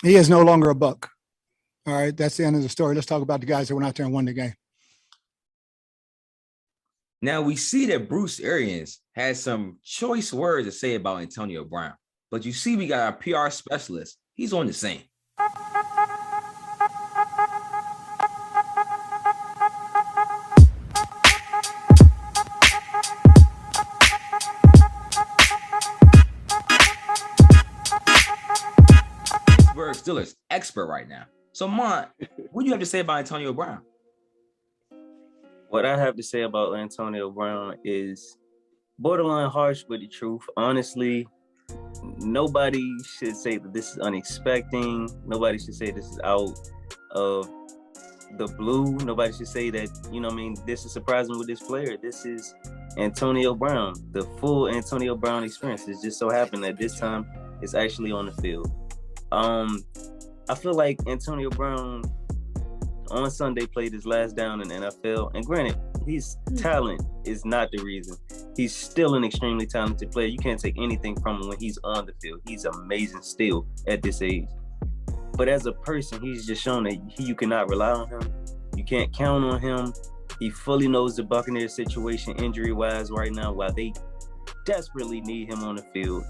He is no longer a Buck. All right, that's the end of the story. Let's talk about the guys that went out there and won the game. Now we see that Bruce Arians has some choice words to say about Antonio Brown, but you see we got our PR specialist. He's on the scene. Pittsburgh Steelers expert right now. So, Mont, what do you have to say about Antonio Brown? What I have to say about Antonio Brown is borderline harsh, but the truth. Honestly, nobody should say that this is unexpected. Nobody should say this is out of the blue. Nobody should say that, this is surprising with this player. This is Antonio Brown. The full Antonio Brown experience. It just so happened that this time it's actually on the field. I feel like Antonio Brown on Sunday played his last down in the NFL. And granted, his talent is not the reason. He's still an extremely talented player. You can't take anything from him when he's on the field. He's amazing still at this age. But as a person, he's just shown that you cannot rely on him. You can't count on him. He fully knows the Buccaneers situation injury-wise right now, while they desperately need him on the field.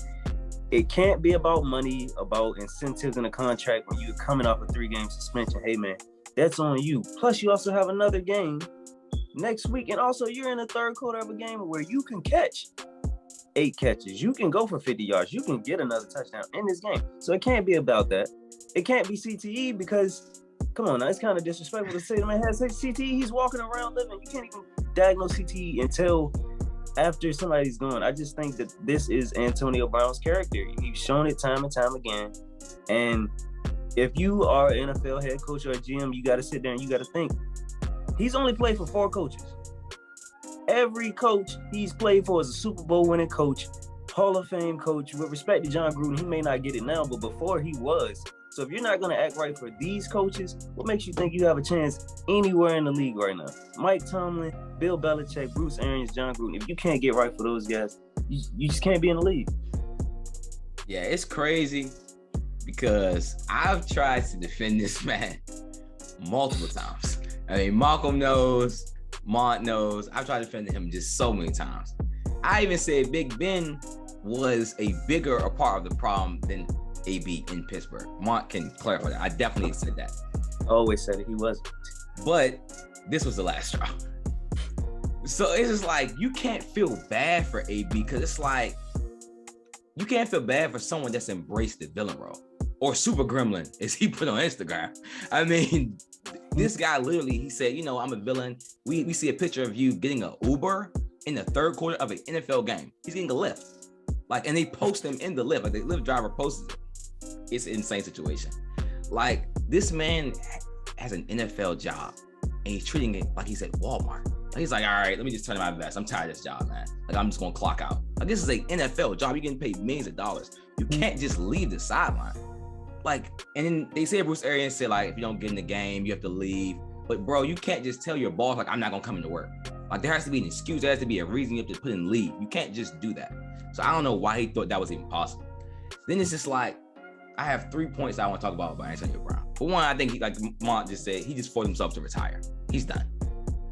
It can't be about money, about incentives in a contract when you're coming off a 3-game suspension. Hey, man, that's on you. Plus, you also have another game next week. And also, you're in the third quarter of a game where you can catch 8 catches. You can go for 50 yards. You can get another touchdown in this game. So it can't be about that. It can't be CTE because, come on now, it's kind of disrespectful to say the man has CTE. He's walking around living. You can't even diagnose CTE until after somebody's gone. I just think that this is Antonio Brown's character. He's shown it time and time again. And if you are an NFL head coach or a GM, you got to sit there and you got to think. He's only played for 4 coaches. Every coach he's played for is a Super Bowl winning coach, Hall of Fame coach. With respect to John Gruden, he may not get it now, but before he was. So if you're not going to act right for these coaches, what makes you think you have a chance anywhere in the league right now? Mike Tomlin, Bill Belichick, Bruce Arians, John Gruden. If you can't get right for those guys, you just can't be in the league. Yeah, it's crazy because I've tried to defend this man multiple times. I mean, Malcolm knows, Mont knows. I've tried defending him just so many times. I even said Big Ben was a bigger a part of the problem than AB in Pittsburgh. Mont can clarify that. I definitely said that. I always said it. He wasn't. But this was the last straw. So it's just like, you can't feel bad for AB because it's like, you can't feel bad for someone that's embraced the villain role. Or Super Gremlin, as he put on Instagram. I mean, this guy literally, he said, I'm a villain. We see a picture of you getting an Uber in the third quarter of an NFL game. He's getting a lift. Like, and they post him in the lift. Like, the Lyft driver posted it. It's an insane situation. Like, this man has an NFL job and he's treating it like he's at Walmart. Like, he's like, all right, let me just turn in my vest. I'm tired of this job, man. Like, I'm just gonna clock out. Like, this is an NFL job. You're getting paid millions of dollars. You can't just leave the sideline. Like, and then they say Bruce Arians said, like, if you don't get in the game, you have to leave. But bro, you can't just tell your boss, like, I'm not gonna come into work. Like, there has to be an excuse. There has to be a reason you have to put in leave. You can't just do that. So I don't know why he thought that was even possible. Then it's just like, I have 3 points I want to talk about Antonio Brown. For one, I think he, like Mont just said, he just forced himself to retire. He's done.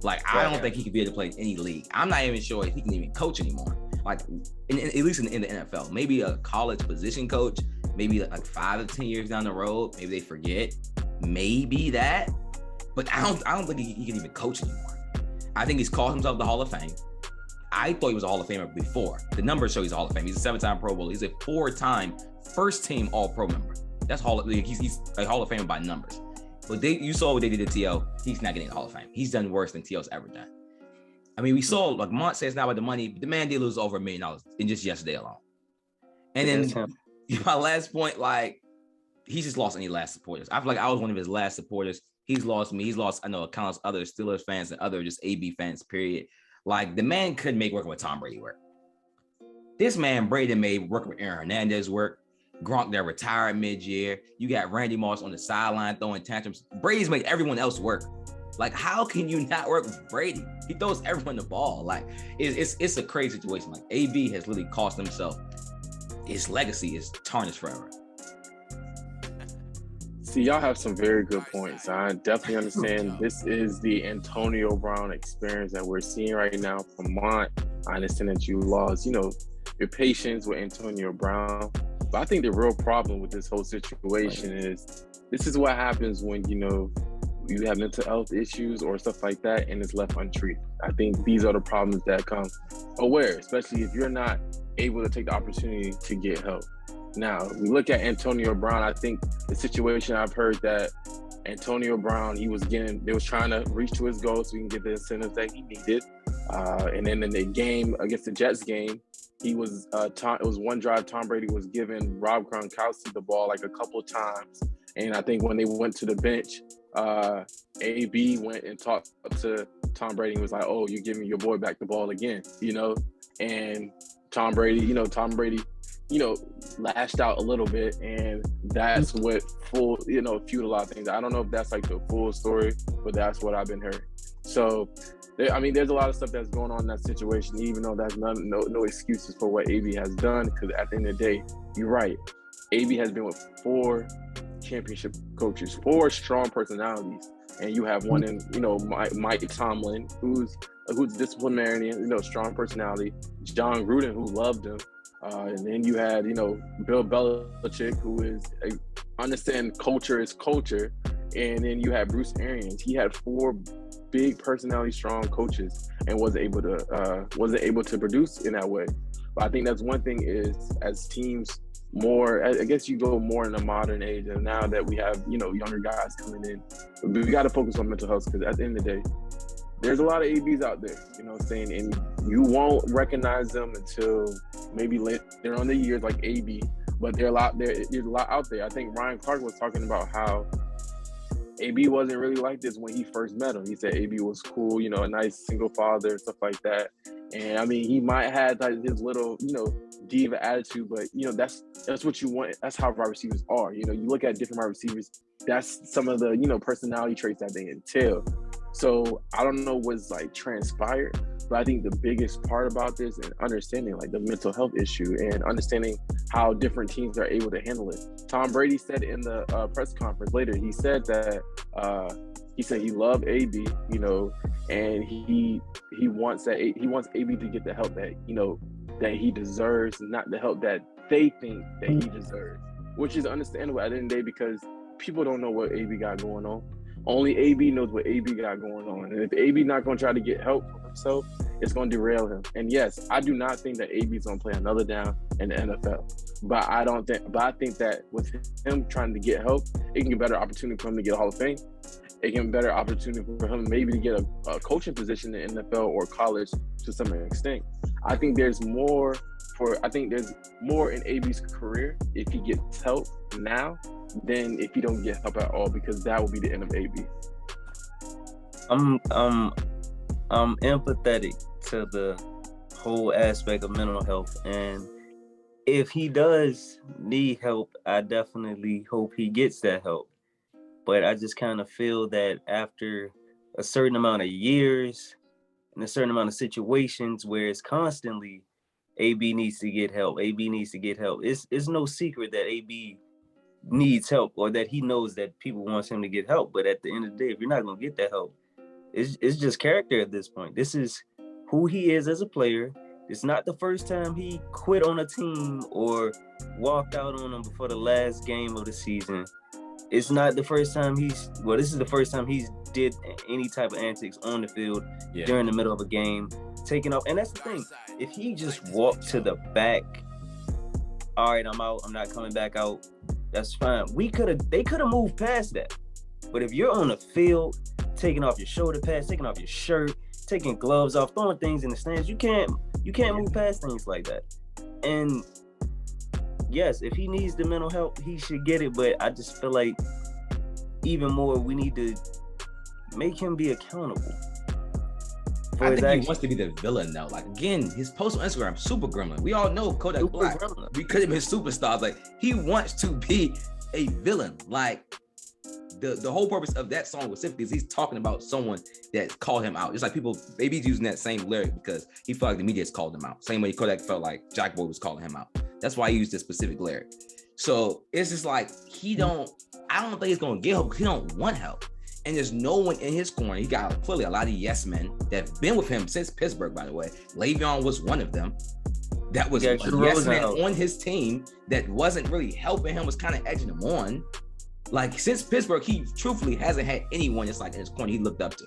Like, I don't think he could be able to play in any league. I'm not even sure if he can even coach anymore. Like, at least in the NFL. Maybe a college position coach, maybe like 5 to 10 years down the road, maybe they forget. Maybe that. But I don't think he can even coach anymore. I think he's called himself the Hall of Fame. I thought he was a Hall of Famer before. The numbers show he's a Hall of Fame. He's a 7-time Pro Bowler. He's a 4-time first-team All-Pro member. That's he's a Hall of Famer by numbers. But you saw what they did to T.O. He's not getting the Hall of Fame. He's done worse than T.O.'s ever done. I mean, we saw, like Mont says now about the money, but the man did lose over $1 million in just yesterday alone. And then my last point, like, he's just lost any last supporters. I feel like I was one of his last supporters. He's lost me. He's lost, I know, countless other Steelers fans and other just AB fans, period. Like, the man couldn't make working with Tom Brady work. This man, Brady, made working with Aaron Hernandez work. Gronk there retired mid-year. You got Randy Moss on the sideline throwing tantrums. Brady's made everyone else work. Like, how can you not work with Brady? He throws everyone the ball. Like, it's a crazy situation. Like, AB has literally cost himself. His legacy is tarnished forever. See, y'all have some very good points. I definitely understand this is the Antonio Brown experience that we're seeing right now from Mont. I understand that you lost, your patience with Antonio Brown. But I think the real problem with this whole situation is this is what happens when, you have mental health issues or stuff like that and it's left untreated. I think these are the problems that come aware, especially if you're not able to take the opportunity to get help. Now, we look at Antonio Brown. I think the situation I've heard that Antonio Brown, they was trying to reach to his goals so he can get the incentives that he needed. And then in the game against the Jets game, it was one drive Tom Brady was giving Rob Gronkowski the ball like a couple of times. And I think when they went to the bench, AB went and talked to Tom Brady and was like, "Oh, you're giving your boy back the ball again," and Tom Brady, lashed out a little bit, and that's what fueled a lot of things. I don't know if that's like the full story, but that's what I've been hearing. So, there's a lot of stuff that's going on in that situation, even though that's no excuses for what AB has done, because at the end of the day, you're right. AB has been with 4 championship coaches, 4 strong personalities, and you have one in Mike Tomlin, who's disciplinarian, strong personality, John Gruden, who loved him, and then you had Bill Belichick, who is understand culture is culture, and then you had Bruce Arians. He had 4 big personality strong coaches and wasn't able to produce in that way. But I think that's one thing is, as teams more, I guess you go more in the modern age, and now that we have younger guys coming in, we got to focus on mental health, because at the end of the day, there's a lot of ABs out there, and you won't recognize them until maybe later on the years, like AB. But there's a lot out there. I think Ryan Clark was talking about how AB wasn't really like this when he first met him. He said AB was cool, a nice single father and stuff like that. And he might have like his little, diva attitude, but that's what you want. That's how wide receivers are. You look at different wide receivers, that's some of the, personality traits that they entail. So I don't know what's like transpired, but I think the biggest part about this and understanding like the mental health issue and understanding how different teams are able to handle it. Tom Brady said in the press conference later, he said that he loved AB, and he wants AB to get the help that that he deserves, not the help that they think that he deserves, which is understandable at the end of the day, because people don't know what AB got going on. Only AB knows what AB got going on. And if AB not going to try to get help for himself, it's going to derail him. And yes, I do not think that AB is going to play another down in the NFL. But I think that with him trying to get help, it can get a better opportunity for him to get a Hall of Fame. It can be a better opportunity for him maybe to get a coaching position in the NFL or college to some extent. I think there's more in AB's career if he gets help now than if he don't get help at all, because that will be the end of AB. I'm empathetic to the whole aspect of mental health, and if he does need help, I definitely hope he gets that help. But I just kind of feel that after a certain amount of years and a certain amount of situations where it's constantly AB needs to get help, AB needs to get help. It's no secret that AB needs help, or that he knows that people wants him to get help. But at the end of the day, if you're not going to get that help, it's just character at this point. This is who he is as a player. It's not the first time he quit on a team or walked out on them before the last game of the season. It's not the first time this is the first time he's did any type of antics on the field during the middle of a game, taking off. And that's the thing. If he just walked to the back, all right, I'm out, I'm not coming back out, that's fine. They could have moved past that. But if you're on the field, taking off your shoulder pads, taking off your shirt, taking gloves off, throwing things in the stands, you can't move past things like that. And yes, if he needs the mental help, he should get it. But I just feel like even more, we need to make him be accountable. I think he wants to be the villain now. Like, again, his post on Instagram, super gremlin. We all know Kodak Black because of his superstars. Like, he wants to be a villain. Like, the whole purpose of that song specifically is he's talking about someone that called him out. Just like people, baby's using that same lyric because he felt like the media's called him out. Same way Kodak felt like Jack Boy was calling him out. That's why he used this specific lyric. So it's just like, I don't think he's gonna get help because he don't want help. And there's no one in his corner. He got clearly a lot of yes men that have been with him since Pittsburgh, by the way. Le'Veon was one of them. That was a yes man on his team that wasn't really helping him, was kind of edging him on. Like, since Pittsburgh, he truthfully hasn't had anyone that's like in his corner he looked up to.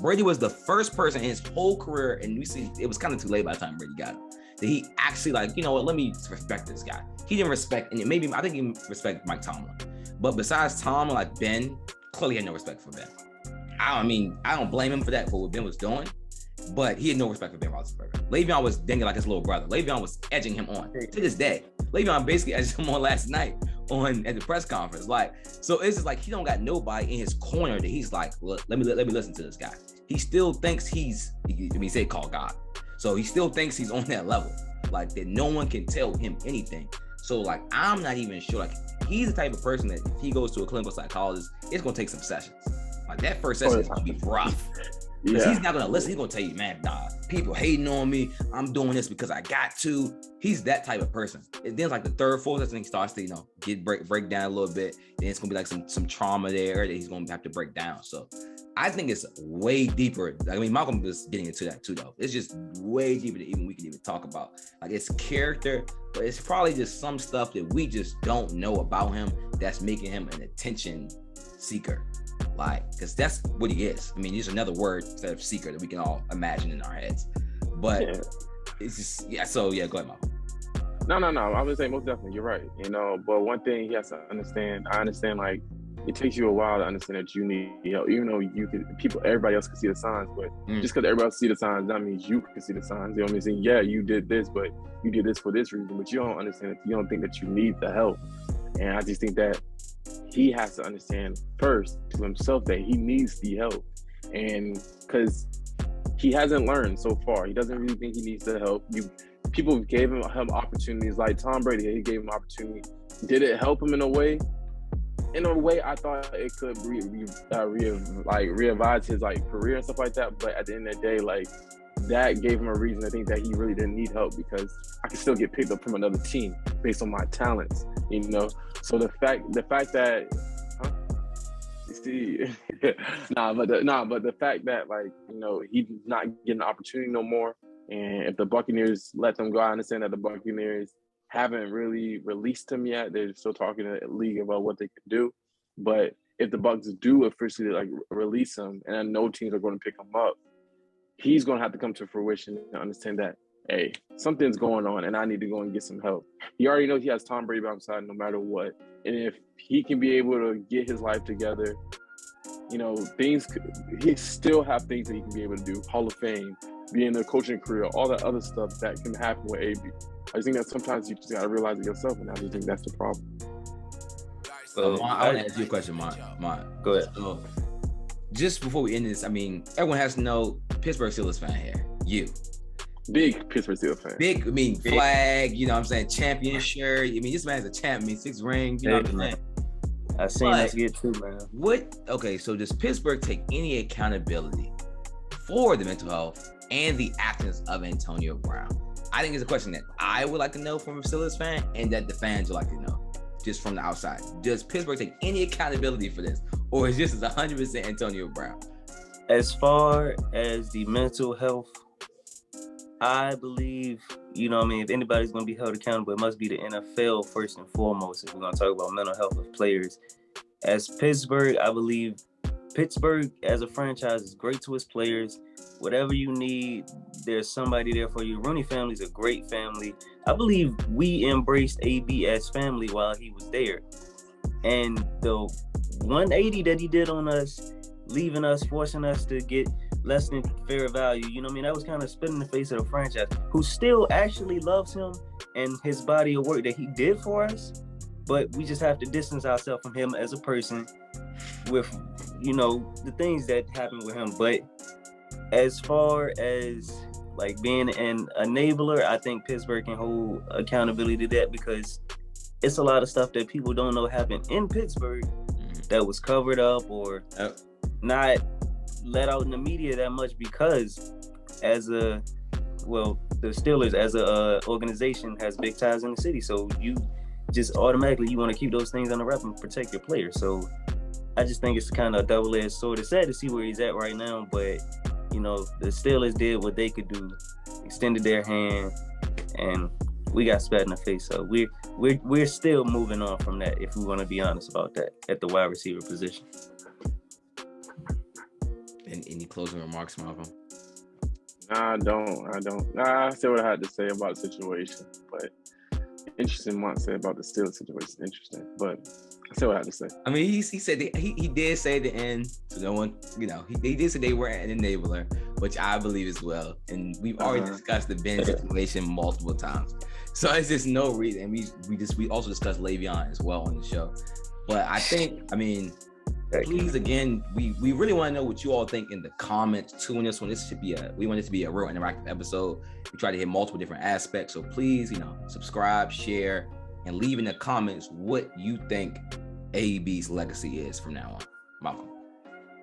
Brady was the first person in his whole career, and we see it was kind of too late by the time Brady got him, that he actually like, you know what, let me respect this guy. He didn't respect, and maybe I think he respected Mike Tomlin. But besides Tomlin, like Ben, clearly had no respect for Ben. I don't blame him for that, for what Ben was doing, but he had no respect for Ben Roethlisberger. Le'Veon was dinging like his little brother. Le'Veon was edging him on to this day. Le'Veon basically edged him on last night at the press conference. Like, so it's just like he don't got nobody in his corner that he's like, look, let me listen to this guy. He still thinks he say called God. So he still thinks he's on that level, like that no one can tell him anything. So like, I'm not even sure. Like, he's the type of person that if he goes to a clinical psychologist, it's gonna take some sessions. Like, that first session is gonna be rough. Because he's not gonna listen. He's gonna tell you, man, nah, people hating on me. I'm doing this because I got to. He's that type of person. And then like the third, fourth, session, he starts to, you know, break down a little bit. Then it's gonna be like some trauma there that he's gonna have to break down. So I think it's way deeper. I mean, Malcolm was getting into that too, though. It's just way deeper than even we can even talk about. Like, it's character, but it's probably just some stuff that we just don't know about him that's making him an attention seeker. Like, because that's what he is. I mean, there's another word instead of seeker that we can all imagine in our heads. But it's just, so go ahead, Malcolm. No. I would say most definitely, you're right. You know, but one thing he has to understand, I understand, like, it takes you a while to understand that you need help, even though everybody else can see the signs, but just because everybody else see the signs, that means you can see the signs. You know what I mean? Yeah, you did this, but you did this for this reason, but you don't understand it. You don't think that you need the help. And I just think that he has to understand first to himself that he needs the help. And because he hasn't learned so far, he doesn't really think he needs the help. People gave him opportunities, like Tom Brady, he gave him opportunity. Did it help him in a way? In a way, I thought it could revive his like career and stuff like that. But at the end of the day, like, that gave him a reason to think that he really didn't need help, because I could still get picked up from another team based on my talents, you know. So the fact that, you see, but the fact that, like, you know, he's not getting the opportunity no more, and if the Buccaneers let them go, I understand that the Buccaneers haven't really released him yet. They're still talking to the league about what they can do. But if the Bucs do officially like release him, and I know teams are going to pick him up, he's going to have to come to fruition and understand that, hey, something's going on and I need to go and get some help. He already knows he has Tom Brady by his side no matter what. And if he can be able to get his life together, you know, he still have things that he can be able to do. Hall of Fame, be in a coaching career, all that other stuff that can happen with AB. I just think that sometimes you just got to realize it yourself, and I just think that's the problem. So I want to ask you a question, Mont. Go ahead. So, just before we end this, I mean, everyone has to know Pittsburgh Steelers fan here. You. Big Pittsburgh Steelers fan. Big, I mean, flag, you know what I'm saying, champion shirt. I mean, this man's a champ. I mean, 6 rings, you know what I'm saying? I seen that get too, man. Okay, so does Pittsburgh take any accountability for the mental health and the absence of Antonio Brown? I think it's a question that I would like to know from a Steelers fan, and that the fans would like to know just from the outside. Does Pittsburgh take any accountability for this, or is this 100% Antonio Brown? As far as the mental health, I believe, you know what I mean, if anybody's going to be held accountable, it must be the NFL first and foremost if we're going to talk about mental health of players. As Pittsburgh, I believe Pittsburgh as a franchise is great to its players. Whatever you need, there's somebody there for you. Rooney family's a great family. I believe we embraced AB as family while he was there. And the 180 that he did on us, leaving us, forcing us to get less than fair value, you know what I mean? That was kind of spitting in the face of the franchise, who still actually loves him and his body of work that he did for us. But we just have to distance ourselves from him as a person with, you know, the things that happened with him. But as far as like being an enabler, I think Pittsburgh can hold accountability to that, because it's a lot of stuff that people don't know happened in Pittsburgh that was covered up or not let out in the media that much, because the Steelers as a organization has big ties in the city. So just automatically you want to keep those things on the wrap and protect your player. So I just think it's kind of a double-edged sword. It's sad to see where he's at right now, but you know, the Steelers did what they could do, extended their hand, and we got spat in the face. So we're still moving on from that, if we want to be honest about that, at the wide receiver position. And any closing remarks, Malcolm? Nah, I don't. Nah, I said what I had to say about the situation, but interesting. Mont said about the Steelers situation. Interesting, but I said what I had to say. I mean, he said that he did say at the end, so no one, you know, he did say they were an enabler, which I believe as well. And we've already discussed the Ben situation multiple times, so it's just no reason. And we also discussed Le'Veon as well on the show. But I think, I mean, please, again, we really want to know what you all think in the comments too on this one. We want this to be a real interactive episode. We try to hit multiple different aspects. So please, you know, subscribe, share, and leave in the comments what you think AB's legacy is from now on. Malcolm.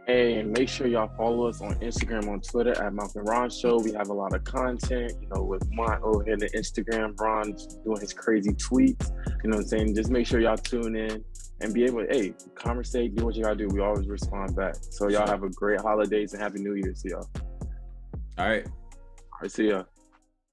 Hey, and make sure y'all follow us on Instagram, on Twitter at Malcolm Ron Show. We have a lot of content, you know, with Mont over here the Instagram, Ron doing his crazy tweets. You know what I'm saying? Just make sure y'all tune in and be able to, hey, conversate, do what you gotta do. We always respond back. So y'all have a great holidays and happy New Year. See y'all. All right. All right, see y'all.